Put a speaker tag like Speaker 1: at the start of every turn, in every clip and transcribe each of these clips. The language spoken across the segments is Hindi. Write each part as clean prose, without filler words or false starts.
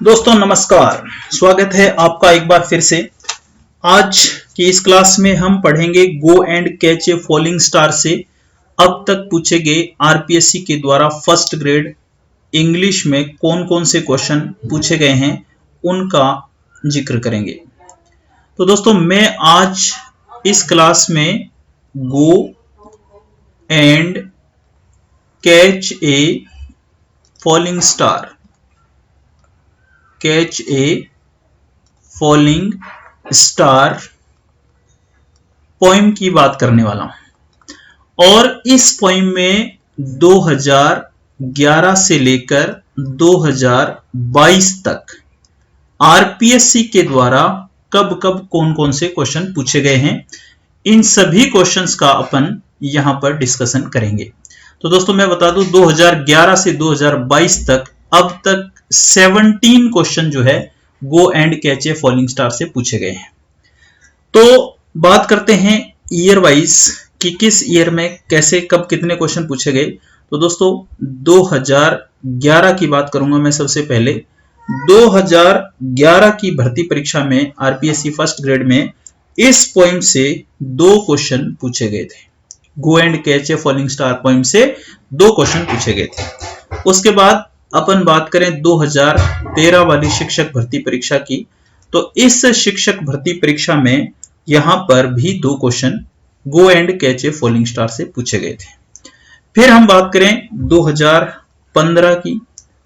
Speaker 1: दोस्तों नमस्कार, स्वागत है आपका एक बार फिर से। आज की इस क्लास में हम पढ़ेंगे गो and catch a falling star से अब तक पूछे गए आरपीएससी के द्वारा फर्स्ट ग्रेड इंग्लिश में कौन कौन से क्वेश्चन पूछे गए हैं उनका जिक्र करेंगे। तो दोस्तों मैं आज इस क्लास में go and catch a falling star catch a falling star poem की बात करने वाला हूं और इस पोइम में 2011 से लेकर 2022 तक आरपीएससी के द्वारा कब कब कौन कौन से क्वेश्चन पूछे गए हैं, इन सभी क्वेश्चंस का अपन यहां पर डिस्कशन करेंगे। तो दोस्तों मैं बता दूं 2011 से 2022 तक अब तक 17 क्वेश्चन जो है go and catch a falling star से पूछे गए हैं। तो बात करते हैं ईयर वाइज कि किस ईयर में कैसे कब कितने क्वेश्चन पूछे गए। तो दोस्तों 2011 की बात करूंगा मैं सबसे पहले। 2011 की भर्ती परीक्षा में आरपीएससी फर्स्ट ग्रेड में इस पोइम से 2 क्वेश्चन पूछे गए थे। गो and catch a falling star poem से 2 क्वेश्चन पूछे गए थे। उसके बाद अपन बात करें 2013 वाली शिक्षक भर्ती परीक्षा की, तो इस शिक्षक भर्ती परीक्षा में यहां पर भी 2 question go and catch a falling star से पूछे गए थे। फिर हम बात करें 2015 की।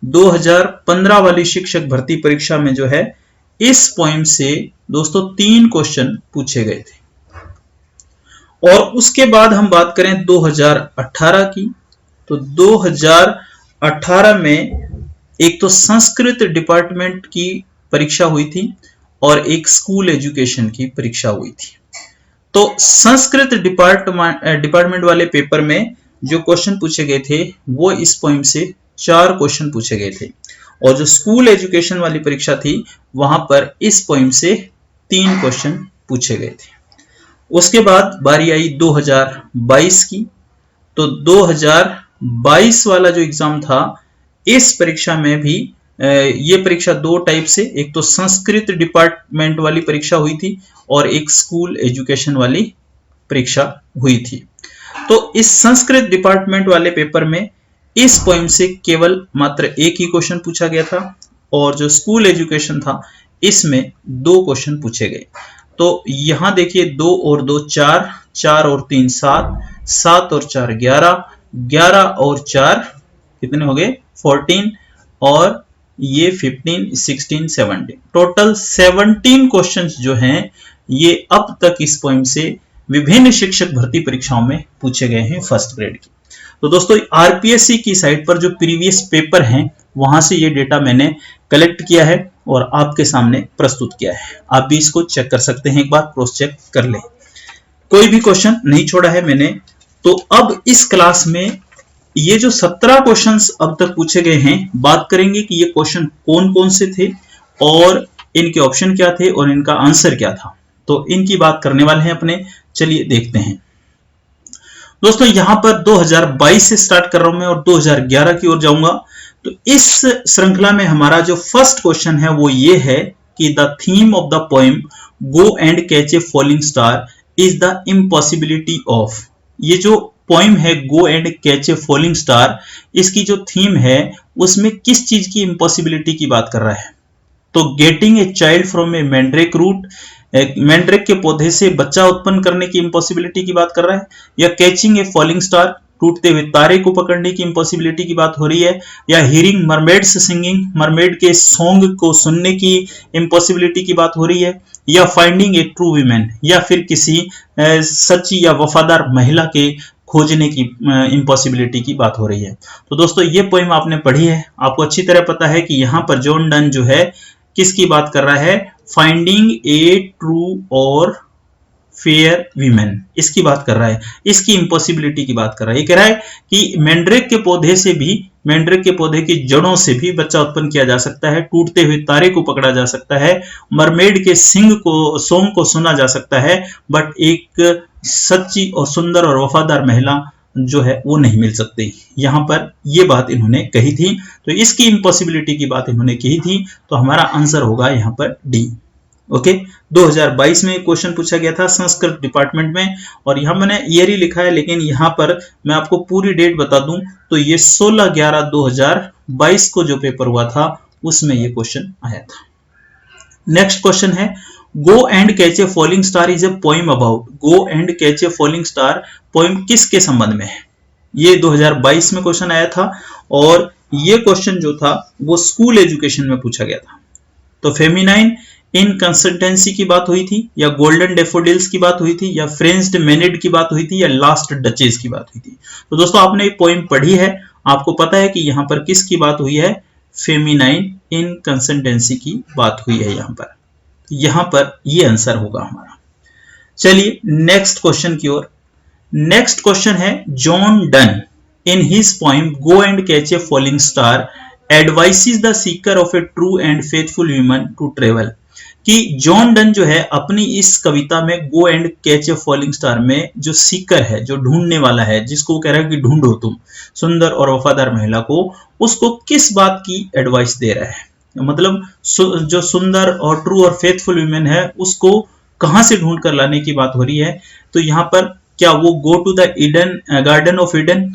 Speaker 1: 2015 वाली शिक्षक भर्ती परीक्षा में जो है इस पोइम से दोस्तों 3 क्वेश्चन पूछे गए थे। और उसके बाद हम बात करें 2018 की, तो 2018 में एक तो संस्कृत डिपार्टमेंट की परीक्षा हुई थी और एक स्कूल एजुकेशन की परीक्षा हुई थी। तो संस्कृत डिपार्टमेंट वाले पेपर में जो क्वेश्चन पूछे गए थे वो इस पोइम से 4 क्वेश्चन पूछे गए थे और जो स्कूल एजुकेशन वाली परीक्षा थी वहां पर इस पोइम से 3 क्वेश्चन पूछे गए थे। उसके बाद बारी आई 2022 की। तो 2022 वाला जो एग्जाम था इस परीक्षा में भी ये परीक्षा 2 टाइप से, एक तो संस्कृत डिपार्टमेंट वाली परीक्षा हुई थी और एक स्कूल एजुकेशन वाली परीक्षा हुई थी। तो इस संस्कृत डिपार्टमेंट वाले पेपर में इस पोइम से केवल मात्र एक ही क्वेश्चन पूछा गया था और जो स्कूल एजुकेशन था इसमें 2 क्वेश्चन पूछे गए। तो यहां देखिए 2 और 2 4, 4 और 3 7, 7 और 4 11, 11 और 4 कितने हो गए 14 और ये 15 16 17, टोटल 17 क्वेश्चंस जो हैं ये अब तक इस पोइम से विभिन्न शिक्षक भर्ती परीक्षाओं में पूछे गए हैं फर्स्ट ग्रेड की। तो दोस्तों आरपीएससी की साइट पर जो प्रीवियस पेपर हैं वहां से ये डेटा मैंने कलेक्ट किया है और आपके सामने प्रस्तुत किया है। आप भी इसको चेक कर सकते हैं, एक बार क्रॉस चेक कर लें। कोई भी क्वेश्चन नहीं छोड़ा है मैंने। तो अब इस क्लास में ये जो 17 क्वेश्चंस अब तक पूछे गए हैं बात करेंगे कि ये क्वेश्चन कौन कौन से थे और इनके ऑप्शन क्या थे और इनका आंसर क्या था। तो इनकी बात करने वाले हैं अपने, चलिए देखते हैं। दोस्तों यहां पर 2022 से स्टार्ट कर रहा हूं मैं और 2011 की ओर जाऊंगा। तो इस श्रृंखला में हमारा जो फर्स्ट क्वेश्चन है वो ये है कि the theme of the poem go and catch a falling star is the impossibility of. ये जो पोएम है go and catch a falling star, इसकी जो थीम है उसमें किस चीज की इम्पॉसिबिलिटी की बात कर रहा है। तो getting a child from a mandrake root, mandrake के पौधे से बच्चा उत्पन्न करने की इम्पॉसिबिलिटी की बात कर रहा है, या कैचिंग ए फॉलिंग स्टार, टूटते हुए तारे को पकड़ने की इम्पॉसिबिलिटी की बात हो रही है, या हियरिंग मरमेड्स सिंगिंग, मरमेड के सॉन्ग को सुनने की इम्पॉसिबिलिटी की बात हो रही है, या फाइंडिंग ए ट्रू वीमेन, या फिर किसी सच्ची या वफादार महिला के खोजने की इम्पॉसिबिलिटी की बात हो रही है। तो दोस्तों ये पोएम आपने पढ़ी है, आपको अच्छी तरह पता है कि यहाँ पर जॉन डन जो है किसकी बात कर रहा है, फाइंडिंग ए ट्रू और फेयर वीमेन, इसकी बात कर रहा है, इसकी इम्पॉसिबिलिटी की बात कर रहा है। ये कह रहा है कि मैंड्रेक के पौधे से भी, मैंड्रेक के पौधे की जड़ों से भी बच्चा उत्पन्न किया जा सकता है, टूटते हुए तारे को पकड़ा जा सकता है, मरमेड के सॉन्ग को सुना जा सकता है, बट एक सच्ची और सुंदर और वफादार महिला जो है वो नहीं मिल सकते। यहां पर ये बात इन्होंने कही थी, तो इसकी इम्पॉसिबिलिटी की बात इन्होंने कही थी, तो हमारा आंसर होगा यहां पर डी। ओके, 2022 में क्वेश्चन पूछा गया था संस्कृत डिपार्टमेंट में, और यहां मैंने ईयर ही लिखा है, लेकिन यहां पर मैं आपको पूरी डेट बता दूं तो ये 16/11/2022 को जो पेपर हुआ था उसमें ये क्वेश्चन आया था। नेक्स्ट क्वेश्चन है, go and catch a falling star is a poem about. Go and catch a falling star poem किसके संबंध में है? ये 2022 में क्वेश्चन आया था, और ये क्वेश्चन जो था वो स्कूल एजुकेशन में पूछा गया था। तो फेमिनाइन इनकंसिस्टेंसी की बात हुई थी, या गोल्डन डेफोडिल्स की बात हुई थी, या फ्रेंच्ड मेनिड की बात हुई थी, या लास्ट डचेस की बात हुई थी। तो दोस्तों आपने ये पोइम पढ़ी है, आपको पता है कि यहां पर किसकी बात हुई है? फेमिनाइन इनकंसिस्टेंसी की बात हुई है यहां पर। यहां पर ये आंसर होगा हमारा। चलिए नेक्स्ट क्वेश्चन की ओर। नेक्स्ट क्वेश्चन है, John Donne in his poem go and catch a falling star advises the seeker of a true and faithful human to travel. कि जॉन डन जो है अपनी इस कविता में go and catch a falling star में जो सीकर है, जो ढूंढने वाला है, जिसको वो कह रहा है कि ढूंढो तुम सुंदर और वफादार महिला को, उसको किस बात की एडवाइस दे रहा है? मतलब जो सुंदर और ट्रू और फेथफुल ह्यूमन है उसको कहां से ढूंढ कर लाने की बात हो रही है? तो यहां पर क्या वो go to the Eden garden of Eden,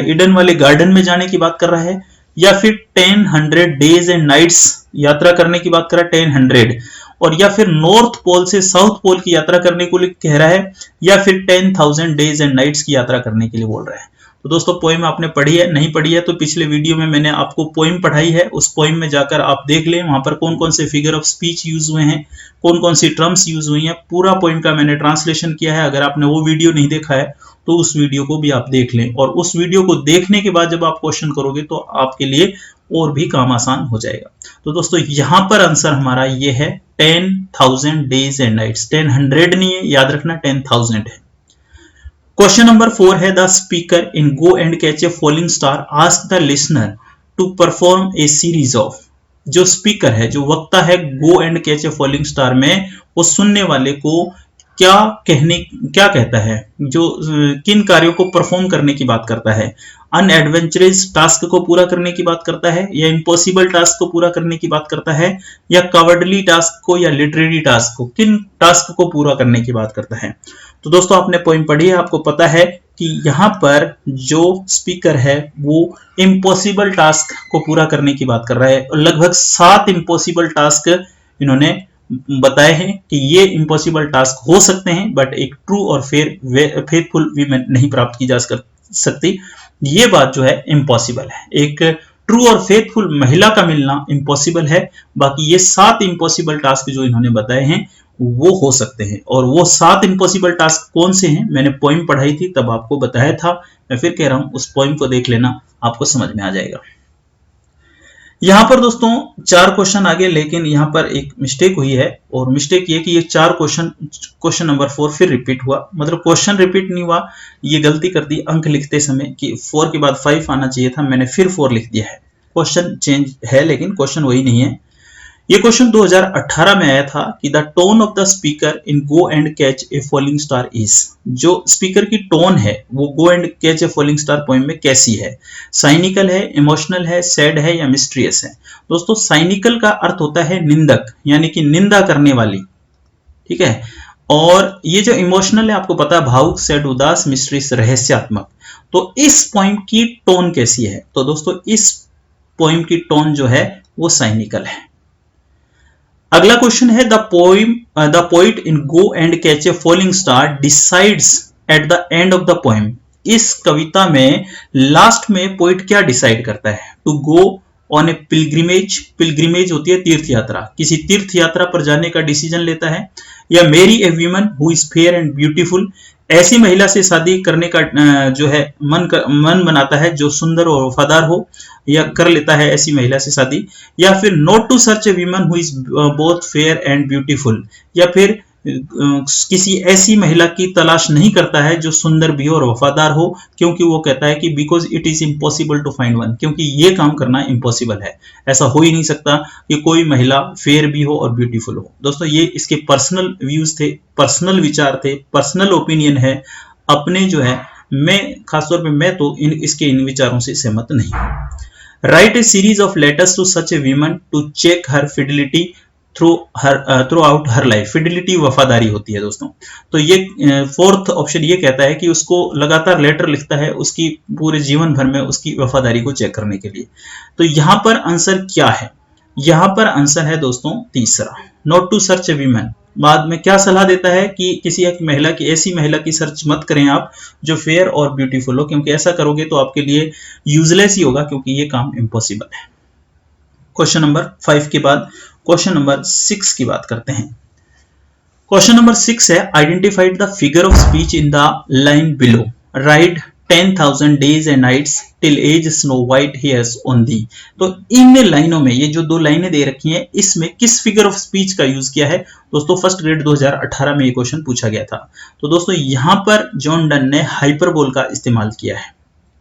Speaker 1: Eden वाले गार्डन में जाने की बात कर रहा है, या फिर 1000 डेज एंड नाइट्स यात्रा करने की बात कर रहा है 1000, और या फिर नॉर्थ पोल से साउथ पोल की यात्रा करने को कह रहा है, या फिर 10,000 डेज एंड नाइट्स की यात्रा करने के लिए बोल रहा है। तो दोस्तों पोइम आपने पढ़ी है, नहीं पढ़ी है तो पिछले वीडियो में मैंने आपको पोइम पढ़ाई है, उस पोइम में जाकर आप देख लें, वहां पर कौन कौन से फिगर ऑफ स्पीच यूज हुए हैं, कौन कौन सी टर्म्स यूज हुई हैं, पूरा पोइम का मैंने ट्रांसलेशन किया है। अगर आपने वो वीडियो नहीं देखा है तो उस वीडियो को भी आप देख लें, और उस वीडियो को देखने के बाद जब आप क्वेश्चन करोगे तो आपके लिए और भी काम आसान हो जाएगा। तो दोस्तों यहां पर आंसर हमारा ये है 10,000 डेज एंड नाइट्स। 1000 नहीं है, याद रखना 10,000 है। क्वेश्चन नंबर 4 है, the speaker in go and catch a falling star ask the listener to perform a series of. जो स्पीकर है, जो वक्ता है go and catch a falling star में, वो सुनने वाले को क्या कहता है, जो किन कार्यों को परफॉर्म करने की बात करता है? अनएडवेंचरस टास्क को पूरा करने की बात करता है, या इम्पॉसिबल टास्क को पूरा करने की बात करता है, या कवर्डली टास्क को, या लिटरेरी टास्क को, किन टास्क को पूरा करने की बात करता है? तो दोस्तों आपने पोइम पढ़ी है, आपको पता है कि यहां पर जो स्पीकर है वो इम्पॉसिबल टास्क को पूरा करने की बात कर रहा है। लगभग 7 इम्पॉसिबल टास्क इन्होंने बताए हैं कि ये इम्पॉसिबल टास्क हो सकते हैं, बट एक ट्रू और फेथफुल वीमेन नहीं प्राप्त की जा सकती। ये बात जो है इम्पॉसिबल है, एक ट्रू और फेथफुल महिला का मिलना इम्पॉसिबल है। बाकी ये 7 इम्पॉसिबल टास्क जो इन्होंने बताए हैं वो हो सकते हैं, और वो 7 इम्पॉसिबल टास्क कौन से हैं मैंने पोइम पढ़ाई थी तब आपको बताया था। मैं फिर कह रहा हूं उस पोइम को देख लेना, आपको समझ में आ जाएगा। यहां पर दोस्तों 4 क्वेश्चन आ गए, लेकिन यहां पर एक मिस्टेक हुई है, और मिस्टेक ये कि ये 4 क्वेश्चन नंबर 4 फिर रिपीट हुआ। मतलब क्वेश्चन रिपीट नहीं हुआ, ये गलती कर दी अंक लिखते समय कि 4 के बाद 5 आना चाहिए था, मैंने फिर 4 लिख दिया है। क्वेश्चन चेंज है लेकिन क्वेश्चन वही नहीं है। ये क्वेश्चन 2018 में आया था कि the tone of the speaker in go and catch a falling star is. जो स्पीकर की टोन है वो गो and catch a falling star poem में कैसी है? साइनिकल है, इमोशनल है, सैड है, या मिस्ट्रियस है? दोस्तों साइनिकल का अर्थ होता है निंदक, यानी कि निंदा करने वाली, ठीक है। और ये जो इमोशनल है आपको पता है, भावुक, सैड, उदास, मिस्ट्रियस, रहस्यात्मक। तो इस पोएम की टोन कैसी है? तो दोस्तों इस पोएम की टोन जो है वो साइनिकल है। अगला क्वेश्चन है, the poet in go and catch a falling star decides at the end of the poem. इस कविता में लास्ट में पोइट क्या डिसाइड करता है? To go on a pilgrimage. Pilgrimage होती है तीर्थ यात्रा, किसी तीर्थ यात्रा पर जाने का डिसीजन लेता है, या marry a women who is fair and beautiful. ऐसी महिला से शादी करने का जो है मन बनाता है जो सुंदर और वफादार हो, या कर लेता है ऐसी महिला से शादी। या फिर not to search a women who is both fair and beautiful, या फिर किसी ऐसी महिला की तलाश नहीं करता है जो सुंदर भी हो और वफादार हो, क्योंकि वो कहता है कि because it is impossible to find one, क्योंकि ये काम करना इम्पॉसिबल है, ऐसा हो ही नहीं सकता कि कोई महिला फेयर भी हो और ब्यूटीफुल हो। दोस्तों ये इसके पर्सनल व्यूज थे, पर्सनल विचार थे, पर्सनल ओपिनियन है, अपने जो है मैं खासतौर पे मैं तो इसके इन विचारों से सहमत नहीं। Write a series of letters to such a women to check her fidelity throughout her life. Fidelity वफादारी होती है दोस्तों। तो ये फोर्थ ऑप्शन ये कहता है कि उसको लगातार लेटर लिखता है उसकी पूरे जीवन भर में उसकी वफादारी को चेक करने के लिए। तो यहां पर आंसर क्या है? यहां पर आंसर है दोस्तों तीसरा, not to search a women. बाद में क्या सलाह देता है कि किसी एक महिला की, ऐसी महिला की सर्च मत करें आप जो फेयर और ब्यूटीफुल हो, क्योंकि ऐसा करोगे तो आपके लिए यूजलेस ही होगा, क्योंकि ये काम इम्पॉसिबल है। क्वेश्चन नंबर 5 के बाद क्वेश्चन नंबर 6 की बात करते हैं। क्वेश्चन नंबर 6 है identified the figure of speech in the line below. Right 10,000 days and nights till age snow white hairs on thee। तो इन लाइनों में, ये जो दो लाइनें दे रखी हैं, इसमें किस फिगर ऑफ स्पीच का यूज किया है? दोस्तों फर्स्ट ग्रेड 2018 में ये क्वेश्चन पूछा गया था। तो दोस्तों यहां पर जॉन डन ने हाइपरबोल का इस्तेमाल किया है।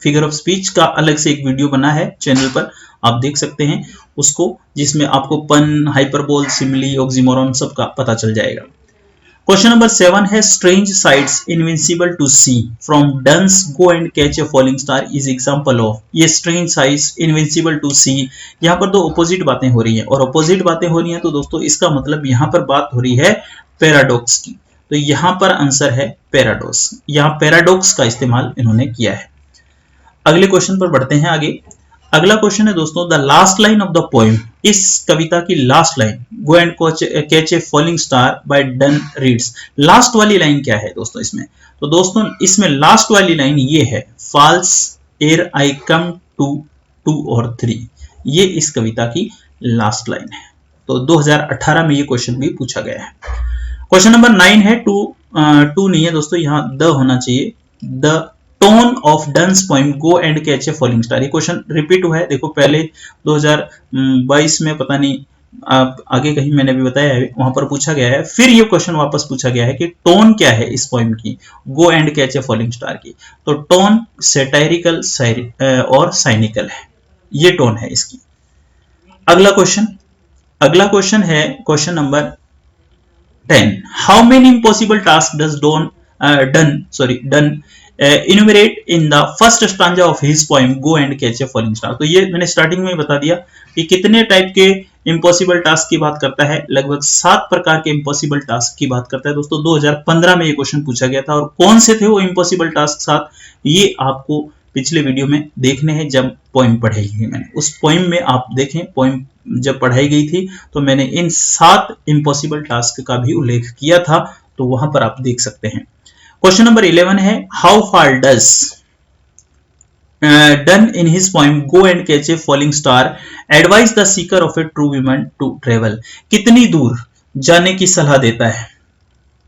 Speaker 1: फिगर ऑफ स्पीच का अलग से एक वीडियो बना है चैनल पर, आप देख सकते हैं उसको, जिसमें आपको पन, हाइपरबोल, सिमिली, ऑक्सीमोरॉन सब का पता चल जाएगा। क्वेश्चन नंबर 7 है strange sights invincible to see from Donne's go and catch a falling star is example of. ये strange sights invincible to see, यहाँ पर दो अपोजिट बातें हो रही हैं, और अपोजिट बातें हो रही हैं तो दोस्तों इसका मतलब यहाँ पर बात हो रही है पैराडॉक्स की। तो यहाँ पर आंसर है पैराडॉक्स। यहाँ पैराडॉक्स का इस्तेमाल इन्होंने किया है। अगले क्वेश्चन पर बढ़ते हैं आगे। अगला क्वेश्चन है दोस्तों the last line of the poem. इस कविता की last line, go and catch a falling star by done reads. Last वाली लाइन क्या है दोस्तों इसमें? तो दोस्तों इसमें लास्ट वाली लाइन ये है, फॉल्स एर आई कम टू 2 और 3। ये इस कविता की लास्ट लाइन है। तो 2018 में ये क्वेश्चन भी पूछा गया है। क्वेश्चन नंबर 9 है टू नहीं है दोस्तों, यहाँ द होना चाहिए। The tone of Donne's poem go and catch a falling star. ये क्वेश्चन रिपीट हुआ है। देखो पहले 2022 में पता नहीं आगे कहीं मैंने भी बताया है, वहां पर पूछा गया है, फिर ये क्वेश्चन वापस पूछा गया है कि टोन क्या है इस पोएम की, गो and catch a falling star की। तो टोन सैटायरिकल और साइनिकल है, ये टोन है इसकी। अगला क्वेश्चन है question number 10। How many impossible task does done enumerate in the first stanza of his poem go and catch a falling star। तो ये मैंने स्टार्टिंग में बता दिया कि कितने टाइप के इम्पॉसिबल टास्क की बात करता है। लगभग 7 प्रकार के इम्पॉसिबल टास्क की बात करता है दोस्तों। 2015 में ये क्वेश्चन पूछा गया था, और कौन से थे वो इम्पॉसिबल टास्क 7, ये आपको पिछले वीडियो में देखने हैं जब पोइम पढ़ाई गई। मैंने उस पोइम में आप देखें, पोइम जब पढ़ाई गई थी तो मैंने इन 7 इम्पॉसिबल टास्क का भी उल्लेख किया था, तो वहां पर आप देख सकते हैं। क्वेश्चन नंबर 11 है how far does Donne in his poem go and catch a falling star advise the seeker of a true women to travel. कितनी दूर जाने की सलाह देता है,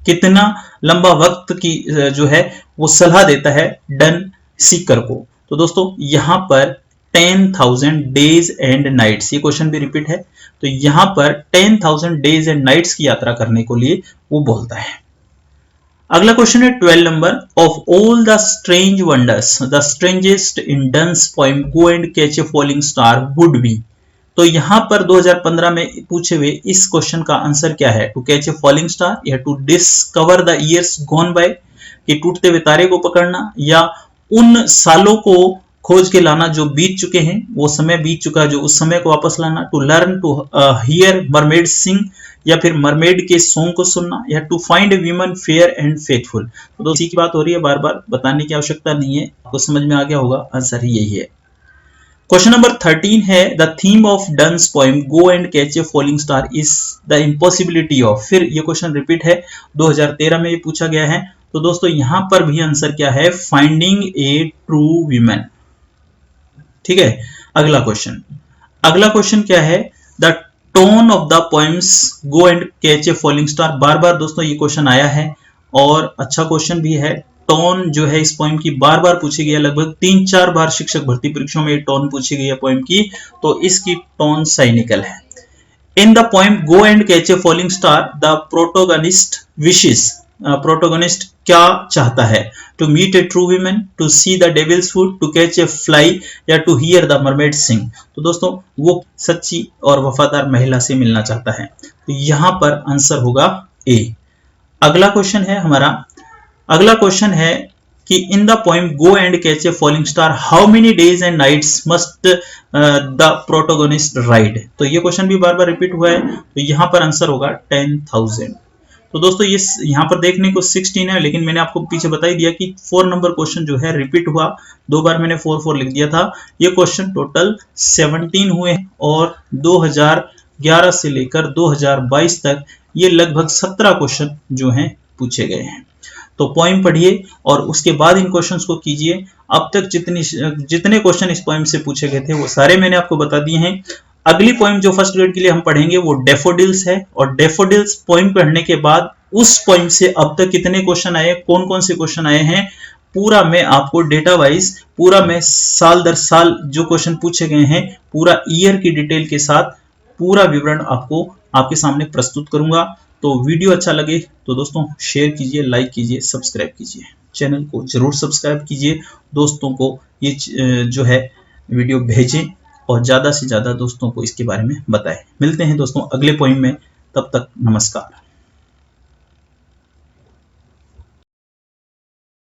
Speaker 1: कितना लंबा वक्त की जो है वो सलाह देता है डन सीकर को। तो दोस्तों यहां पर 10,000 डेज एंड नाइट्स, ये क्वेश्चन भी रिपीट है। तो यहां पर 10,000 डेज एंड नाइट्स की यात्रा करने को लिए वो बोलता है। अगला क्वेश्चन है 12 number, of all the strange wonders the strangest in Donne's poem go and catch a falling star would be. तो यहां पर 2015 में पूछे हुए इस क्वेश्चन का आंसर क्या है? To catch a falling star, या to discover the years gone by, कि टूटते हुए तारे को पकड़ना, या उन सालों को खोज के लाना जो बीत चुके हैं, वो समय बीत चुका जो उस समय को वापस लाना, to learn to hear mermaid sing, या फिर मरमेड के सॉन्ग को सुनना, या to find a women fair and faithful. तो इसी की बात हो रही है, बार बार बताने की आवश्यकता नहीं है, आपको समझ में आ गया होगा, आंसर ही यही है। क्वेश्चन नंबर 13 है the theme of Donne's poem go and catch a falling star is the impossibility of. फिर ये क्वेश्चन रिपीट है, 2013 में ये पूछा गया है। तो दोस्तों यहां पर भी आंसर क्या है? Finding a true women. ठीक है। अगला क्वेश्चन क्या है? The tone of the poems go and catch a falling star. बार बार दोस्तों ये क्वेश्चन आया है और अच्छा क्वेश्चन भी है। टोन जो है इस पोएम की बार बार पूछी गई है, लगभग 3-4 बार शिक्षक भर्ती परीक्षाओं में टोन पूछी गई है पोएम की। तो इसकी टोन साइनिकल है। In the poem go and catch a falling star the protagonist wishes, protagonist क्या चाहता है? To meet a true women, to see the devil's food, to catch a fly, or to hear the mermaid sing. तो दोस्तों वो सच्ची और वफादार महिला से मिलना चाहता है। तो यहां पर आंसर होगा ए। अगला क्वेश्चन है कि in the poem go and catch a falling star how many days and nights must the protagonist ride. तो ये क्वेश्चन भी बार बार रिपीट हुआ है, तो यहां पर आंसर होगा 10,000। तो दोस्तों ये यहाँ पर देखने को 16 है, लेकिन मैंने आपको पीछे बता ही दिया कि 4 नंबर क्वेश्चन जो है रिपीट हुआ, 2 बार मैंने 4 लिख दिया था। ये क्वेश्चन टोटल 17 हुए और 2011 से लेकर 2022 तक ये लगभग 17 क्वेश्चन जो हैं पूछे गए हैं। तो पोइम पढ़िए और उसके बाद इन क्वेश्चंस को कीजिए। अब तक जितने क्वेश्चन इस पोइम से पूछे गए थे वो सारे मैंने आपको बता दिए हैं। अगली पोइम जो फर्स्ट ग्रेड के लिए हम पढ़ेंगे वो डेफोडिल्स है, और डेफोडिल्स पोइम पढ़ने के बाद उस पोइम से अब तक कितने क्वेश्चन आए, कौन कौन से क्वेश्चन आए हैं, पूरा मैं आपको डेटा वाइज, पूरा मैं साल दर साल जो क्वेश्चन पूछे गए हैं पूरा ईयर की डिटेल के साथ पूरा विवरण आपको आपके सामने प्रस्तुत करूंगा। तो वीडियो अच्छा लगे तो दोस्तों शेयर कीजिए, लाइक कीजिए, सब्सक्राइब कीजिए, चैनल को जरूर सब्सक्राइब कीजिए, दोस्तों को ये जो है वीडियो भेजें और ज्यादा से ज्यादा दोस्तों को इसके बारे में बताएं। मिलते हैं दोस्तों अगले पोइम में, तब तक नमस्कार।